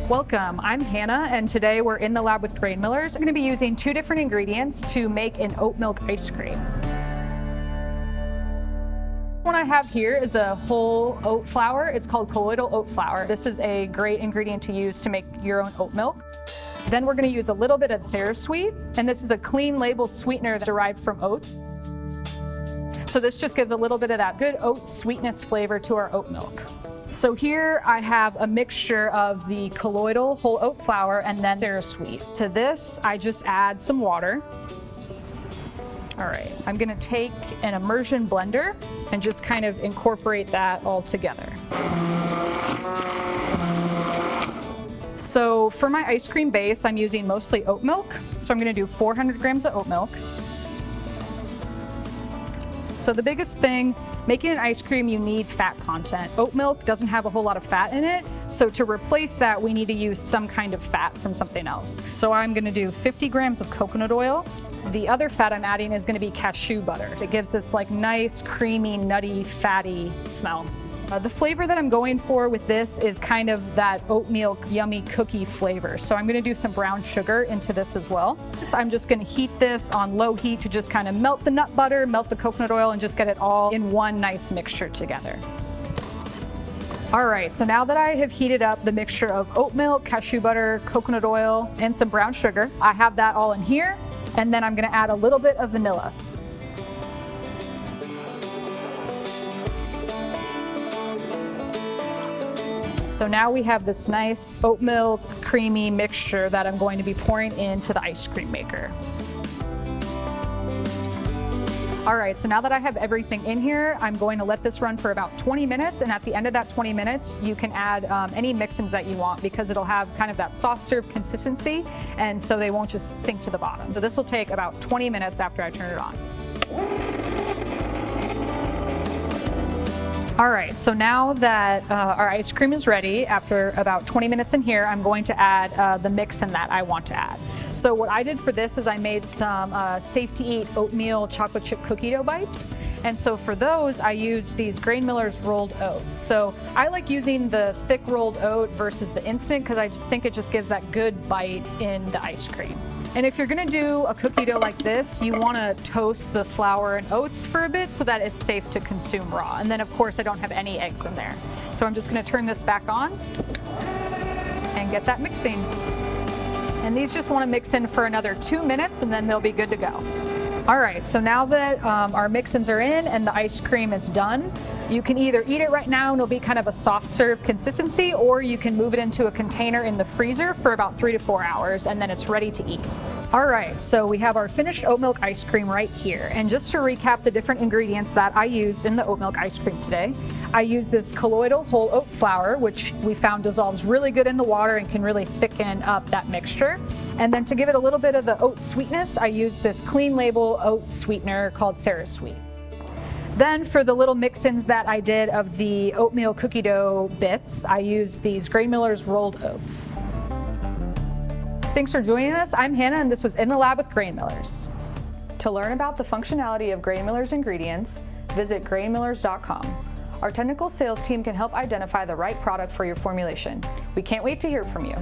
Welcome, I'm Hannah, and today we're in the lab with grain millers. I'm going to be using two different ingredients to make an oat milk ice cream. What I have here is a whole oat flour. It's called colloidal oat flour. This is a great ingredient to use to make your own oat milk. Then we're going to use a little bit of Sweet, and this is a clean label sweetener derived from oats. So this just gives a little bit of that good oat sweetness flavor to our oat milk. So here I have a mixture of the colloidal whole oat flour and then Sweet. To this, I just add some water. All right, I'm gonna take an immersion blender and just kind of incorporate that all together. So for my ice cream base, I'm using mostly oat milk. So I'm gonna do 400 grams of oat milk. So the biggest thing, making an ice cream, you need fat content. Oat milk doesn't have a whole lot of fat in it, so to replace that, we need to use some kind of fat from something else. So I'm gonna do 50 grams of coconut oil. The other fat I'm adding is gonna be cashew butter. It gives this like nice, creamy, nutty, fatty smell. The flavor that I'm going for with this is kind of that oatmeal yummy cookie flavor. So I'm gonna do some brown sugar into this as well. So I'm just gonna heat this on low heat to just kind of melt the nut butter, melt the coconut oil, and just get it all in one nice mixture together. All right, so now that I have heated up the mixture of oat milk, cashew butter, coconut oil, and some brown sugar, I have that all in here, and then I'm gonna add a little bit of vanilla. So now we have this nice oat milk creamy mixture that I'm going to be pouring into the ice cream maker. All right, so now that I have everything in here, I'm going to let this run for about 20 minutes. And at the end of that 20 minutes, you can add any mix-ins that you want because it'll have kind of that soft serve consistency. And so they won't just sink to the bottom. So this will take about 20 minutes after I turn it on. All right, so now that our ice cream is ready, after about 20 minutes in here, I'm going to add the mix-in that I want to add. So what I did for this is I made some safe-to-eat oatmeal chocolate chip cookie dough bites. And so for those, I used these Grain Millers rolled oats. So I like using the thick rolled oat versus the instant because I think it just gives that good bite in the ice cream. And if you're gonna do a cookie dough like this, you wanna toast the flour and oats for a bit so that it's safe to consume raw. And then of course I don't have any eggs in there. So I'm just gonna turn this back on and get that mixing. And these just wanna mix in for another 2 minutes and then they'll be good to go. All right, so now that our mix-ins are in and the ice cream is done, you can either eat it right now and it'll be kind of a soft serve consistency, or you can move it into a container in the freezer for about 3 to 4 hours and then it's ready to eat. All right, so we have our finished oat milk ice cream right here. And just to recap the different ingredients that I used in the oat milk ice cream today, I used this colloidal whole oat flour, which we found dissolves really good in the water and can really thicken up that mixture. And then to give it a little bit of the oat sweetness, I used this clean label oat sweetener called Sweet. Then for the little mix-ins that I did of the oatmeal cookie dough bits, I used these Grain Millers rolled oats. Thanks for joining us. I'm Hannah and this was In the Lab with Grain Millers. To learn about the functionality of Grain Millers ingredients, visit grainmillers.com. Our technical sales team can help identify the right product for your formulation. We can't wait to hear from you.